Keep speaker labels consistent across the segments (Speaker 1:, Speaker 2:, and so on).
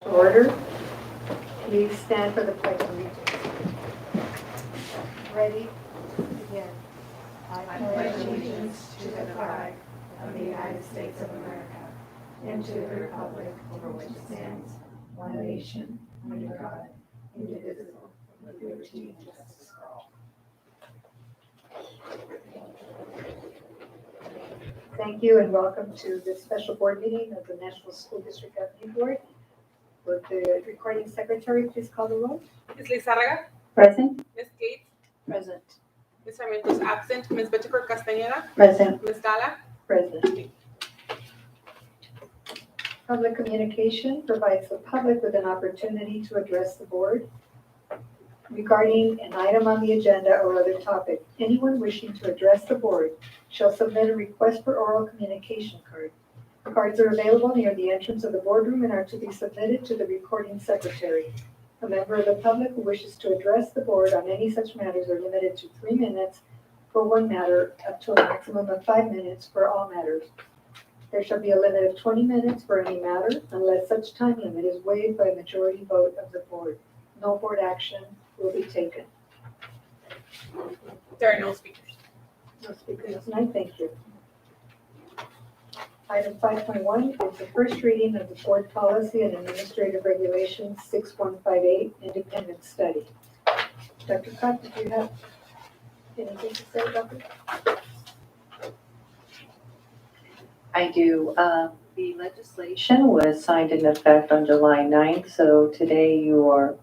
Speaker 1: Order. Please stand for the pledge of allegiance. Ready? Begin.
Speaker 2: I pledge allegiance to the flag of the United States of America and to the republic for which it stands, one nation, under God, indivisible, with liberty and justice for all.
Speaker 1: Thank you and welcome to this special board meeting of the National School District Governing Board. Would the recording secretary please call the roll?
Speaker 3: Ms. Lizárraga,
Speaker 1: Present.
Speaker 3: Ms. Gates,
Speaker 1: Present.
Speaker 3: Ms. Sarmiento is absent, Ms. Betchfer Castañeda,
Speaker 1: Present.
Speaker 3: Ms. Gala.
Speaker 1: Present. Public communication provides the public with an opportunity to address the board regarding an item on the agenda or other topic. Anyone wishing to address the board shall submit a request for oral communication card. Cards are available near the entrance of the boardroom and are to be submitted to the recording secretary. A member of the public who wishes to address the board on any such matters are limited to 3 minutes for one matter, up to a maximum of 5 minutes for all matters. There shall be a limit of 20 minutes for any matter unless such time limit is waived by a majority vote of the board. No board action will be taken.
Speaker 3: There are no speakers.
Speaker 1: No speakers tonight, thank you. Item 5.1 is the first reading of the board policy and administrative regulations 6158 independent study. Dr. Cox, did you have anything to say about this?
Speaker 4: I do. The legislation was signed in effect on July 9th, so today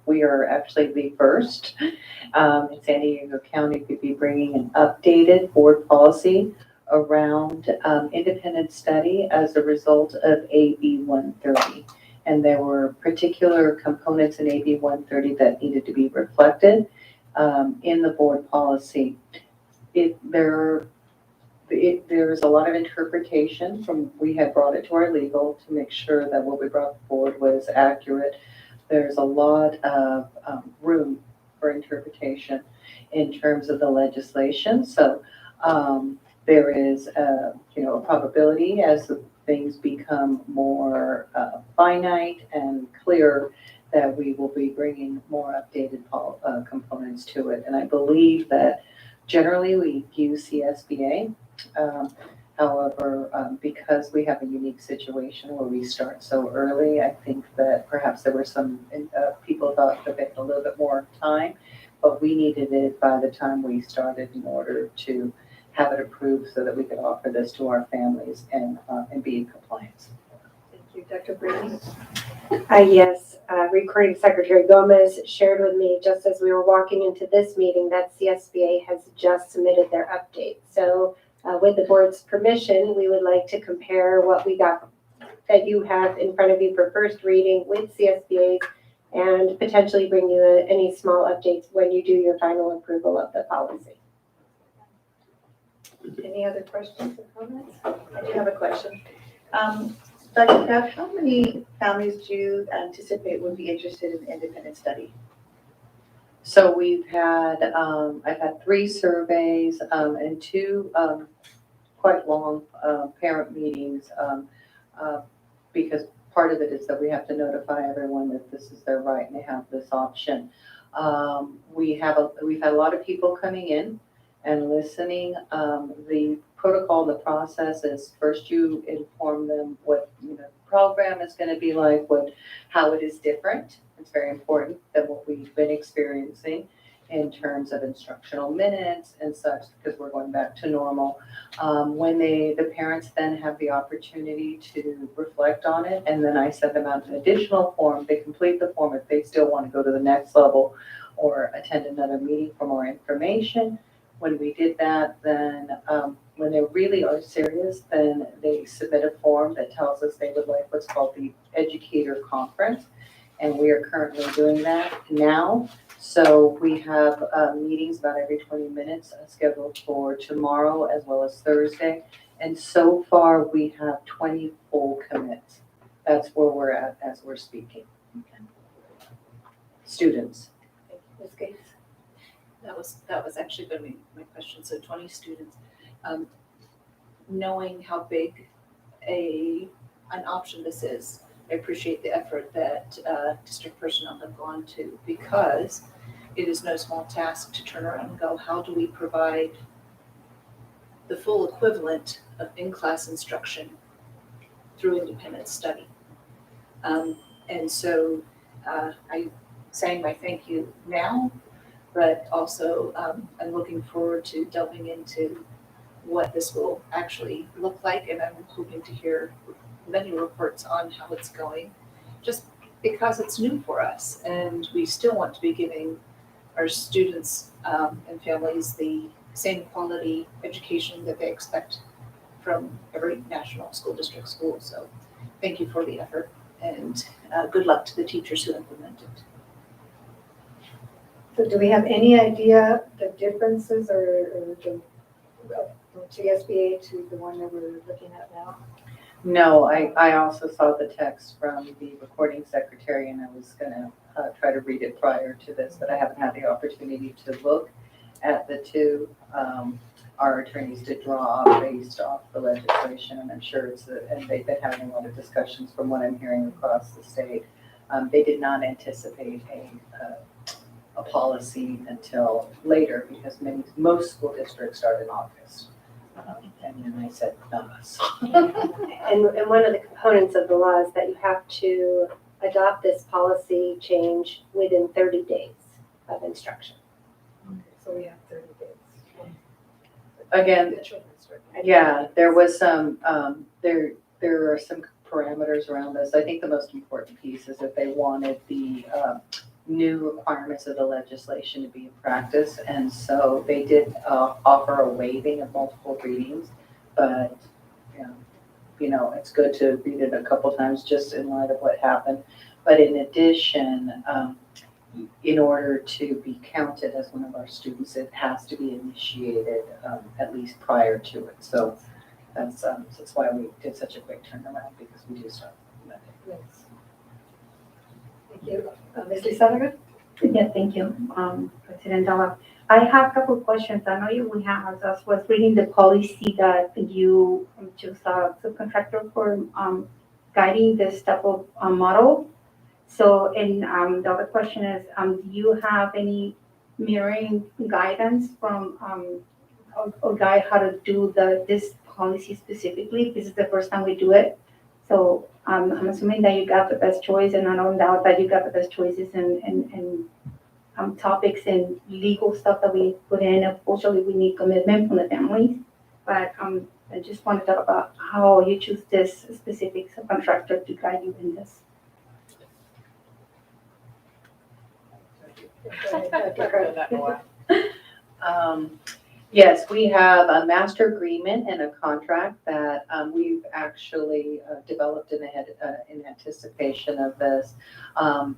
Speaker 4: we are actually the first in San Diego County to be bringing an updated board policy around independent study as a result of AB 130. And there were particular components in AB 130 that needed to be reflected in the board policy. There's a lot of interpretation we had brought it to our legal to make sure that what we brought forward was accurate. There's a lot of room for interpretation in terms of the legislation. So there is a probability as things become more finite and clear that we will be bringing more updated components to it. And I believe that generally we use CSBA. However, because we have a unique situation where we start so early, I think that perhaps there were some people thought that they had a little bit more time, but we needed it by the time we started in order to have it approved so that we could offer this to our families and be in compliance.
Speaker 1: Thank you. Dr. Brady?
Speaker 5: Yes, Recording Secretary Gomez shared with me just as we were walking into this meeting that CSBA has just submitted their update. So with the board's permission, we would like to compare what we got that you have in front of you for first reading with CSBA and potentially bring you any small updates when you do your final approval of the policy.
Speaker 1: Any other questions or comments?
Speaker 6: I do have a question. Dr. Kraft, how many families do you anticipate would be interested in independent study?
Speaker 4: So we've had, I've had 3 surveys and 2 quite long parent meethes because part of it is that we have to notify everyone that this is their right and they have this option. We've had a lot of people coming in and listening. The protocol, the process is first you inform them what the program is going to be like, how it is different. It's very important than what we've been experiencing in terms of instructional minutes and such, because we're going back to normal. When the parents then have the opportunity to reflect on it, and then I send them out an additional form. They complete the form if they still want to go to the next level or attend another meeting for more information. When we did that, then when they really are serious, then they submit a form that tells us they would like what's called the educator conference. And we are currently doing that now. So we have meetings about every 20 minutes scheduled for tomorrow as well as Thursday. And so far we have 20 full commits. That's where we're at as we're speaking. Okay. Students.
Speaker 1: Ms. Gates?
Speaker 6: That was actually going to be my question. So 20 students, knowing how big an option this is, I appreciate the effort that district personnel have gone to, because it is no small task to turn around and go, how do we provide the full equivalent of in-class instruction through independent study? And so I'm saying my thank you now, but also I'm looking forward to delving into what this will actually look like, and I'm hoping to hear many reports on how it's going, just because it's new for us, and we still want to be giving our students and families the same quality education that they expect from every national school district school. So thank you for the effort, and good luck to the teachers who implement it.
Speaker 1: So do we have any idea the differences or the from TSBA to the one that we're looking at now?
Speaker 4: No, I also saw the text from the recording secretary, and I was gonna try to read it prior to this, but I haven't had the opportunity to look at the two. Our attorneys did draw up based off the legislation, and I'm sure and they've been having a lot of discussions from what I'm hearing across the state. They did not anticipate a policy until later, because most school districts start in August. And then I said, not us.
Speaker 5: And one of the components of the law is that you have to adopt this policy change within 30 days of instruction.
Speaker 1: Okay, so we have 30 days.
Speaker 4: Again,
Speaker 1: The children's story.
Speaker 4: yeah, there was some, there are some parameters around this. I think the most important piece is that they wanted the new requirements of the legislation to be in practice. And so they did offer a waiving of multiple readings, but it's good to read it a couple times just in light of what happened. But in addition, in order to be counted as one of our students, it has to be initiated at least prior to it. So that's why we did such a quick turnaround, because we do start Monday.
Speaker 1: Yes. Thank you. Ms. Lizarraga?
Speaker 2: Yeah, thank you, President Dalla. I have a couple of questions. I know you will have, as I was reading the policy that you choose a subcontractor for guiding this type of model. So, and the other question is, do you have any mirroring guidance from or guide how to do this policy specifically? This is the first time we do it. So I'm assuming that you got the best choice, and I don't doubt that you got the best choices and topics and legal stuff that we put in. Unfortunately, we need commitment from the families. But I just want to talk about how you choose this specific subcontractor to guide you in this.
Speaker 4: Yes, we have a master agreement and a contract that we've actually developed in anticipation of this,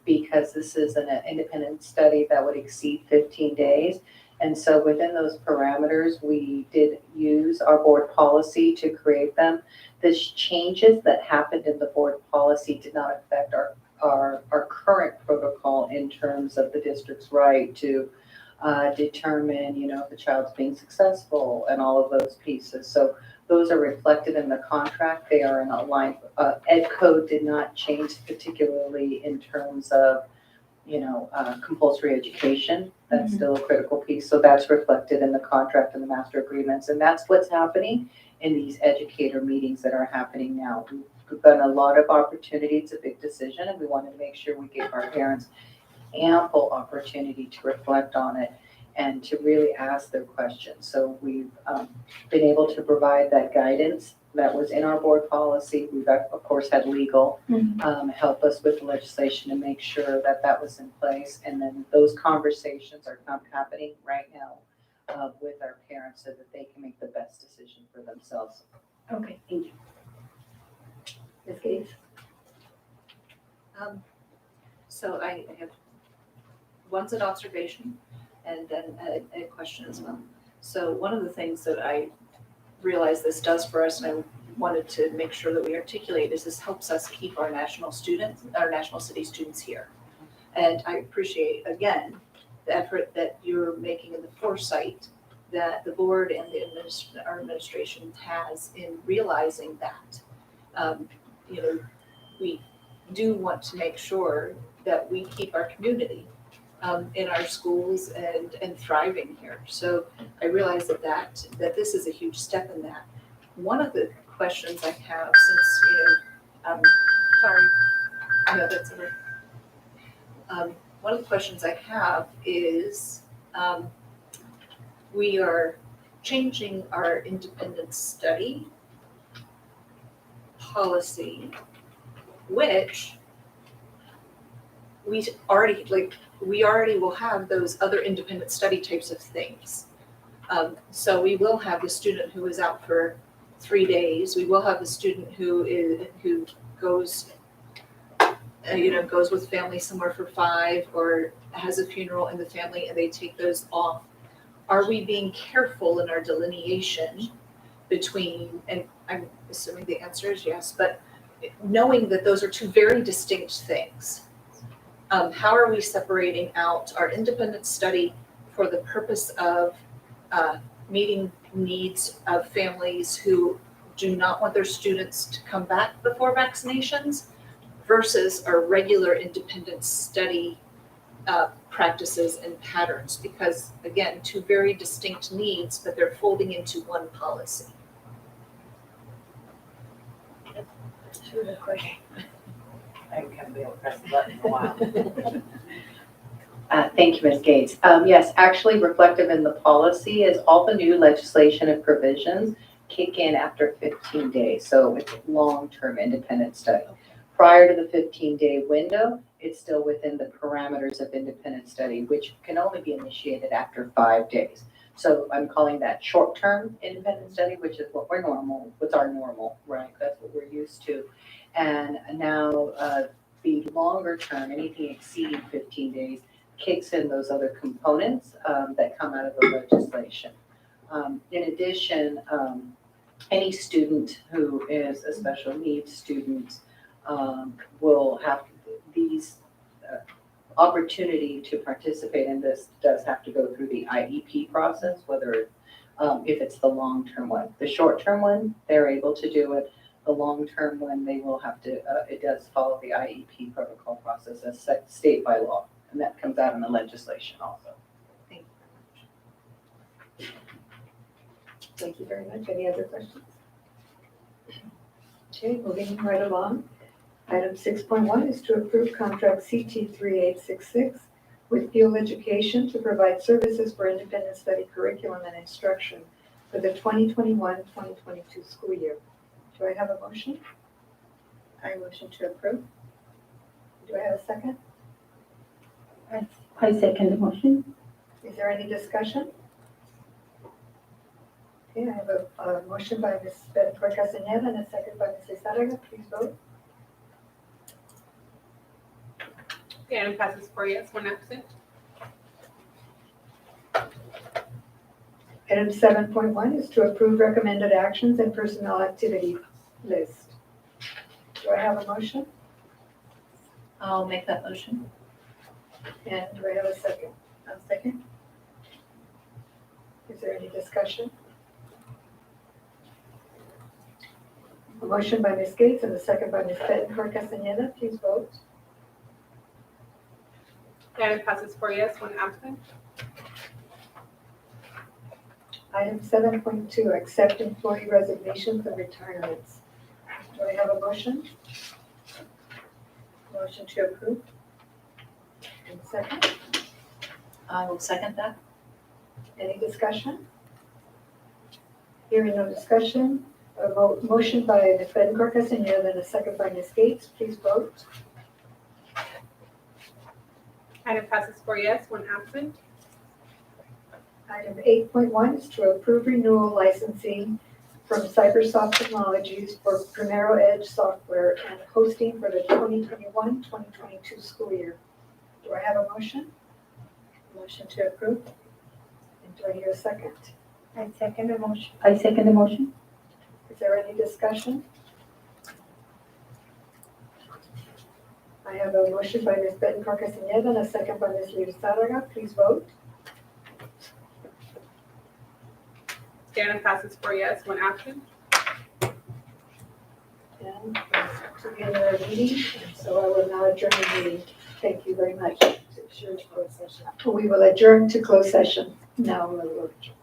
Speaker 4: because this is an independent study that would exceed 15 days. And so within those parameters, we did use our board policy to create them. The changes that happened in the board policy did not affect our current protocol in terms of the district's right to determine, if the child's being successful and all of those pieces. So those are reflected in the contract. They are in a line. Ed code did not change, particularly in terms of, compulsory education. That's still a critical piece. So that's reflected in the contract and the master agreements. And that's what's happening in these educator meetings that are happening now. We've got a lot of opportunity. It's a big decision, and we wanted to make sure we gave our parents ample opportunity to reflect on it and to really ask their questions. So we've been able to provide that guidance that was in our board policy. We've, of course, had legal help us with the legislation to make sure that that was in place. And then those conversations are happening right now with our parents so that they can make the best decision for themselves.
Speaker 2: Okay, thank you.
Speaker 1: Ms. Gates?
Speaker 6: So I have one's an observation and then a question as well. So one of the things that I realize this does for us, and I wanted to make sure that we articulate, is this helps us keep our national city students here. And I appreciate, again, the effort that you're making and the foresight that the board and our administration has in realizing that. do want to make sure that we keep our community in our schools and thriving here. So I realize that this is a huge step in that. One of the questions I have, since, sorry, I know that's over. One of the questions I have is, we are changing our independent study policy, which we already will have those other independent study types of things. So we will have the student who is out for 3 days. We will have the student who goes, goes with family somewhere for 5, or has a funeral in the family and they take those off. Are we being careful in our delineation between, and I'm assuming the answer is yes, but knowing that those are two very distinct things? How are we separating out our independent study for the purpose of meeting needs of families who do not want their students to come back before vaccinations versus our regular independent study practices and patterns? Because again, two very distinct needs, but they're folding into one policy.
Speaker 7: I haven't been able to press the button in a while.
Speaker 4: Thank you, Ms. Gates. Yes, actually reflective in the policy is all the new legislation and provisions kick in after 15 days. So it's long-term independent study. Prior to the 15-day window, it's still within the parameters of independent study, which can only be initiated after 5 days. So I'm calling that short-term independent study, which is what's our normal, right? That's what we're used to. And now the longer term, anything exceeding 15 days, kicks in those other components that come out of the legislation. In addition, any student who is a special needs student will have these opportunity to participate in this does have to go through the IEP process, whether if it's the long-term one. The short-term one, they're able to do it. The long-term one, they will have to, it does follow the IEP protocol process as set state by law, and that comes out in the legislation also.
Speaker 6: Thank you
Speaker 1: Thank you very much. Any other questions? Okay, moving right along. Item 6.1 is to approve contract CT 3866 with Fuel Education to provide services for independent study curriculum and instruction for the 2021-2022 school year. Do I have a motion?
Speaker 6: I motion to approve.
Speaker 1: Do I have a second?
Speaker 2: I second the motion.
Speaker 1: Is there any discussion? Okay, I have a motion by Ms. Betancourt Castañeda and a second by Ms. Lizárraga. Please vote.
Speaker 3: The item passes 4 yes, 1 absent.
Speaker 1: Item 7.1 is to approve recommended actions and personnel activity list. Do I have a motion?
Speaker 6: I'll make that motion.
Speaker 1: And do I have a second? A second. Is there any discussion? A motion by Ms. Gates and a second by Ms. Betancourt Castañeda. Please vote.
Speaker 3: The item passes 4 yes, 1 absent.
Speaker 1: Item 7.2, accept employee resignations and retirements. Do I have a motion? Motion to approve. And second,
Speaker 6: I will second that.
Speaker 1: any discussion? Hearing no discussion, a motion by Ms. Betancourt Castañeda and a second by Ms. Gates. Please vote.
Speaker 3: Item passes 4 yes, 1 absent.
Speaker 1: Item 8.1 is to approve renewal licensing from Cybersoft Technologies for Primero Edge software and hosting for the 2021-2022 school year. Do I have a motion? Motion to approve. And do I hear a second?
Speaker 2: I second the motion. I second the motion.
Speaker 1: Is there any discussion? I have a motion by Ms. Betancourt Castañeda and a second by Ms. Lizárraga. Please vote.
Speaker 3: The item passes 4 yes, 1 absent.
Speaker 1: And to in our meeting, and so I will now adjourn the meeting. Thank you very much.
Speaker 2: Sure, to close session.
Speaker 1: We will adjourn to closed session. Now we will adjourn.